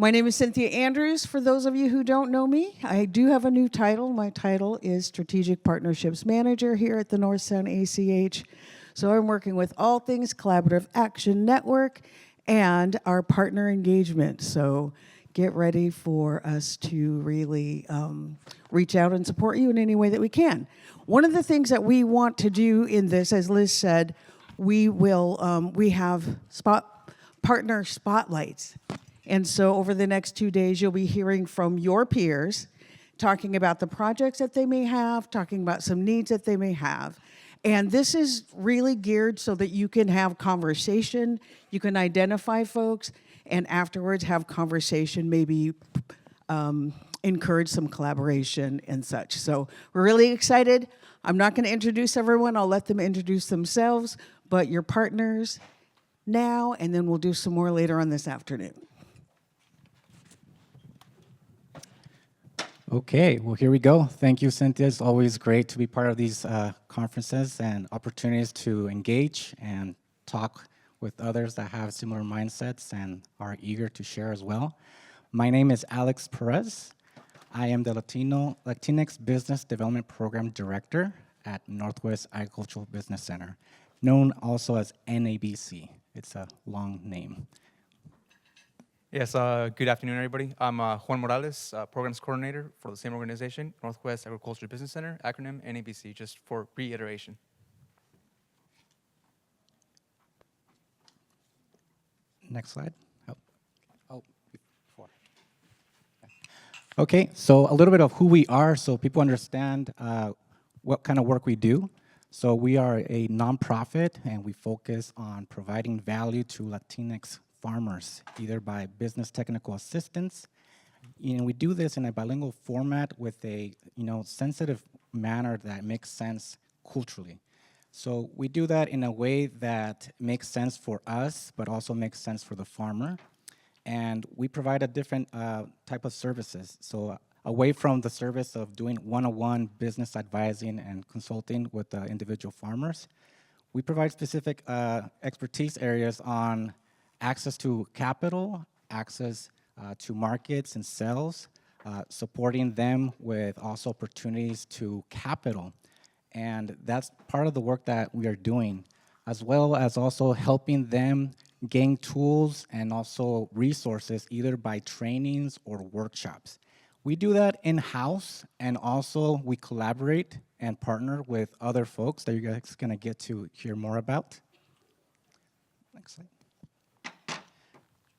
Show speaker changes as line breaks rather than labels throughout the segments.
My name is Cynthia Andrews. For those of you who don't know me, I do have a new title. My title is Strategic Partnerships Manager here at the North Sound ACH. So I'm working with all things Collaborative Action Network and our partner engagement. So get ready for us to really reach out and support you in any way that we can. One of the things that we want to do in this, as Liz said, we have partner spotlights. And so over the next 2 days, you'll be hearing from your peers, talking about the projects that they may have, talking about some needs that they may have. And this is really geared so that you can have conversation, you can identify folks, and afterwards have conversation, maybe encourage some collaboration and such. So we're really excited. I'm not going to introduce everyone. I'll let them introduce themselves, but your partners now, and then we'll do some more later on this afternoon.
Okay, well, here we go. Thank you, Cynthia. It's always great to be part of these conferences and opportunities to engage and talk with others that have similar mindsets and are eager to share as well. My name is Alex Perez. I am the Latinx Business Development Program Director at Northwest Agricultural Business Center, known also as NABC. It's a long name.
Yes, good afternoon, everybody. I'm Juan Morales, Programs Coordinator for the same organization, Northwest Agricultural Business Center, acronym NABC, just for reiteration.
Next slide. Before. Okay, so a little bit of who we are so people understand what kind of work we do. So we are a nonprofit, and we focus on providing value to Latinx farmers, either by business technical assistance. We do this in a bilingual format with a sensitive manner that makes sense culturally. So we do that in a way that makes sense for us, but also makes sense for the farmer. And we provide a different type of services. So away from the service of doing one-on-one business advising and consulting with individual farmers, we provide specific expertise areas on access to capital, access to markets and sales, supporting them with also opportunities to capital. And that's part of the work that we are doing, as well as also helping them gain tools and also resources, either by trainings or workshops. We do that in-house, and also we collaborate and partner with other folks that you guys are going to get to hear more about. Next slide.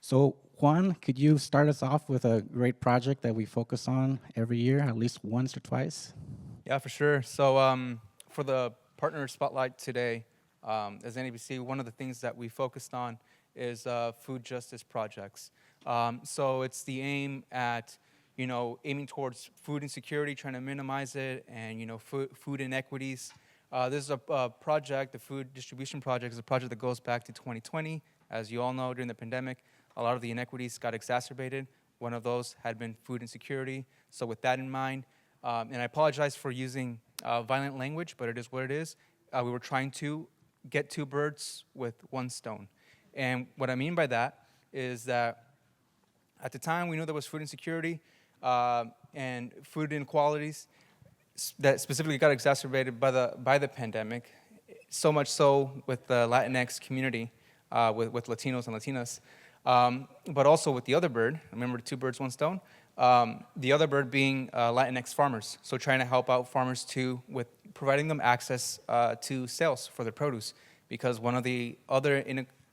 So Juan, could you start us off with a great project that we focus on every year, at least once or twice?
Yeah, for sure. So for the partner spotlight today, as NABC, one of the things that we focused on is food justice projects. So it's the aim at aiming towards food insecurity, trying to minimize it, and food inequities. This is a project, the food distribution project is a project that goes back to 2020. As you all know, during the pandemic, a lot of the inequities got exacerbated. One of those had been food insecurity. So with that in mind, and I apologize for using violent language, but it is what it is. We were trying to get two birds with one stone. And what I mean by that is that at the time, we knew there was food insecurity and food inequalities that specifically got exacerbated by the pandemic, so much so with the Latinx community, with Latinos and Latinas. But also with the other bird, remember two birds, one stone, the other bird being Latinx farmers. So trying to help out farmers too with providing them access to sales for their produce. Because one of the other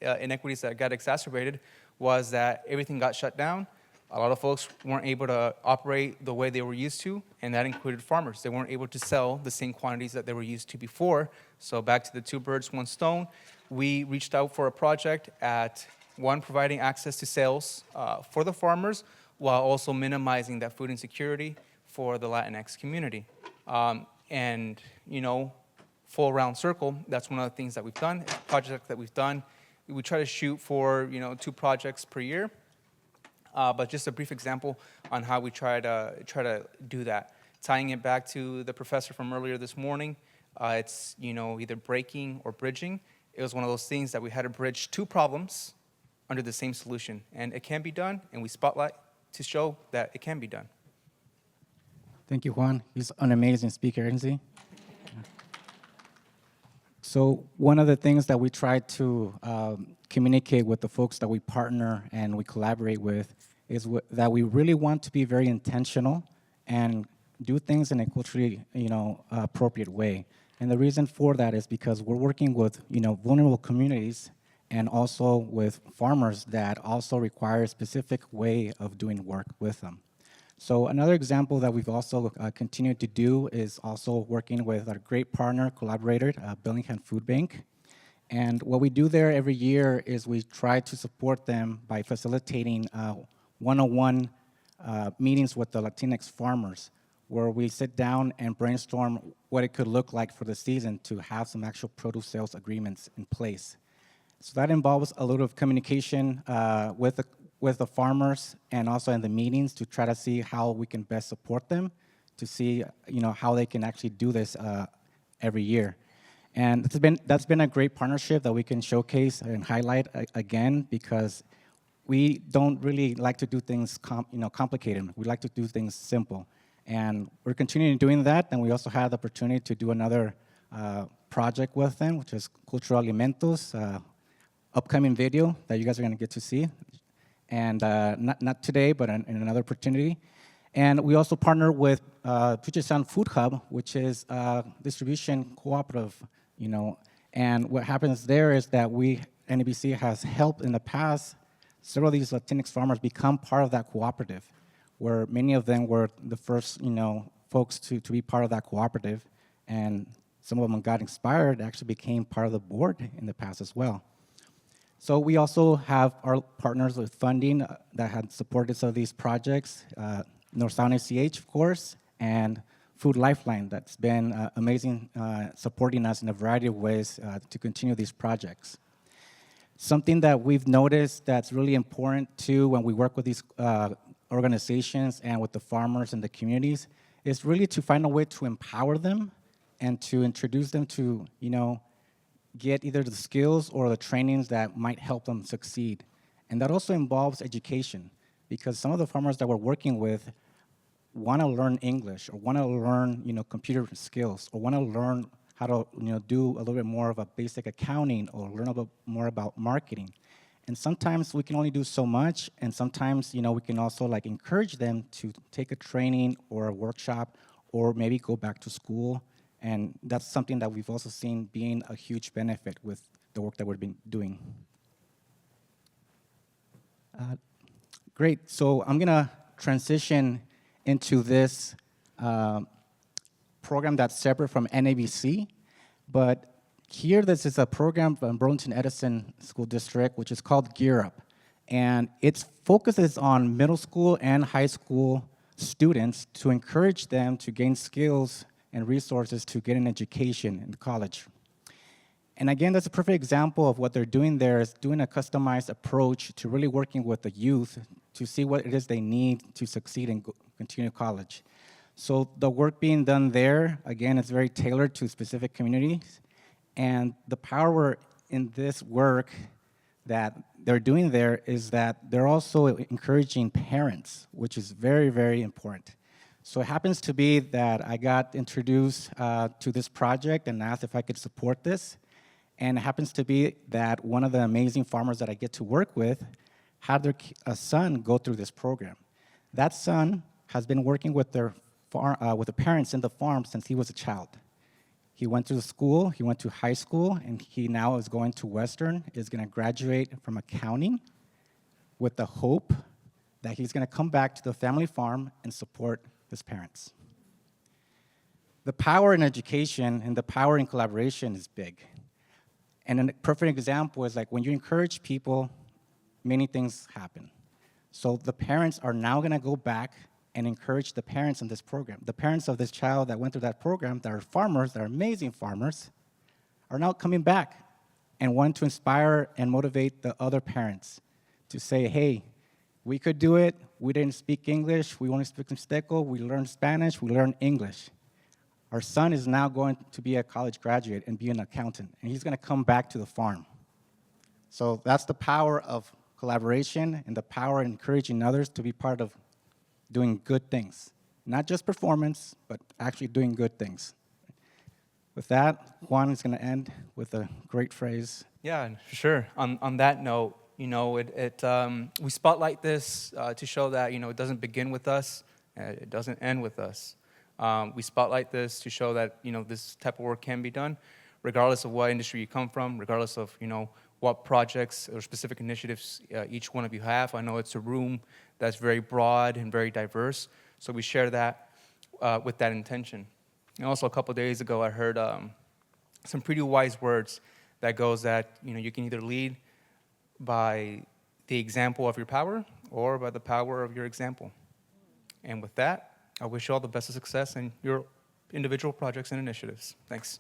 inequities that got exacerbated was that everything got shut down. A lot of folks weren't able to operate the way they were used to, and that included farmers. They weren't able to sell the same quantities that they were used to before. So back to the two birds, one stone, we reached out for a project at one, providing access to sales for the farmers, while also minimizing that food insecurity for the Latinx community. And, full round circle, that's one of the things that we've done, projects that we've done. We try to shoot for, 2 projects per year. But just a brief example on how we try to do that. Tying it back to the professor from earlier this morning, it's, either breaking or bridging. It was one of those things that we had to bridge 2 problems under the same solution. And it can be done, and we spotlight to show that it can be done.
Thank you, Juan. He's an amazing speaker, isn't he? So one of the things that we try to communicate with the folks that we partner and we collaborate with is that we really want to be very intentional and do things in a culturally, appropriate way. And the reason for that is because we're working with, vulnerable communities and also with farmers that also require a specific way of doing work with them. So another example that we've also continued to do is also working with our great partner, collaborator, Bellingham Food Bank. And what we do there every year is we try to support them by facilitating one-on-one meetings with the Latinx farmers, where we sit down and brainstorm what it could look like for the season to have some actual produce sales agreements in place. So that involves a little of communication with the farmers and also in the meetings to try to see how we can best support them, to see how they can actually do this every year. And that's been a great partnership that we can showcase and highlight again, because we don't really like to do things complicated. We like to do things simple. And we're continuing doing that, and we also had the opportunity to do another project with them, which is Cultural Alimentos, upcoming video that you guys are going to get to see. And not today, but in another opportunity. And we also partner with Puget Sound Food Hub, which is a distribution cooperative, And what happens there is that NABC has helped in the past several of these Latinx farmers become part of that cooperative, where many of them were the first, folks to be part of that cooperative. And some of them got inspired, actually became part of the board in the past as well. So we also have our partners with funding that had supported some of these projects, North Sound ACH, of course, and Food Lifeline that's been amazing, supporting us in a variety of ways to continue these projects. Something that we've noticed that's really important too when we work with these organizations and with the farmers and the communities is really to find a way to empower them and to introduce them to, get either the skills or the trainings that might help them succeed. And that also involves education, because some of the farmers that we're working with want to learn English or want to learn, computer skills or want to learn how to, do a little bit more of a basic accounting or learn a bit more about marketing. And sometimes we can only do so much, and sometimes, we can also encourage them to take a training or a workshop or maybe go back to school. And that's something that we've also seen being a huge benefit with the work that we've been doing. Great, so I'm gonna transition into this program that's separate from NABC, but here this is a program from Burlington Edison School District, which is called Gear Up. And its focuses on middle school and high school students to encourage them to gain skills and resources to get an education in college. And again, that's a perfect example of what they're doing there, is doing a customized approach to really working with the youth to see what it is they need to succeed and continue college. So the work being done there, again, is very tailored to specific communities. And the power in this work that they're doing there is that they're also encouraging parents, which is very, very important. So it happens to be that I got introduced to this project and asked if I could support this. And it happens to be that one of the amazing farmers that I get to work with had a son go through this program. That son has been working with the parents in the farm since he was a child. He went to school, he went to high school, and he now is going to Western, is gonna graduate from accounting with the hope that he's gonna come back to the family farm and support his parents. The power in education and the power in collaboration is big. And a perfect example is when you encourage people, many things happen. So the parents are now gonna go back and encourage the parents in this program. The parents of this child that went through that program, that are farmers, that are amazing farmers, are now coming back and want to inspire and motivate the other parents to say, hey, we could do it. We didn't speak English. We only speak Mixteco. We learned Spanish. We learned English. Our son is now going to be a college graduate and be an accountant, and he's going to come back to the farm. So that's the power of collaboration, and the power of encouraging others to be part of doing good things. Not just performance, but actually doing good things. With that, Juan is going to end with a great phrase.
Yeah, sure. On that note, we spotlight this to show that it doesn't begin with us, it doesn't end with us. We spotlight this to show that this type of work can be done, regardless of what industry you come from, regardless of what projects or specific initiatives each one of you have. I know it's a room that's very broad and very diverse, so we share that with that intention. And also, a couple of days ago, I heard some pretty wise words that goes that you can either lead by the example of your power or by the power of your example. And with that, I wish you all the best of success in your individual projects and initiatives. Thanks.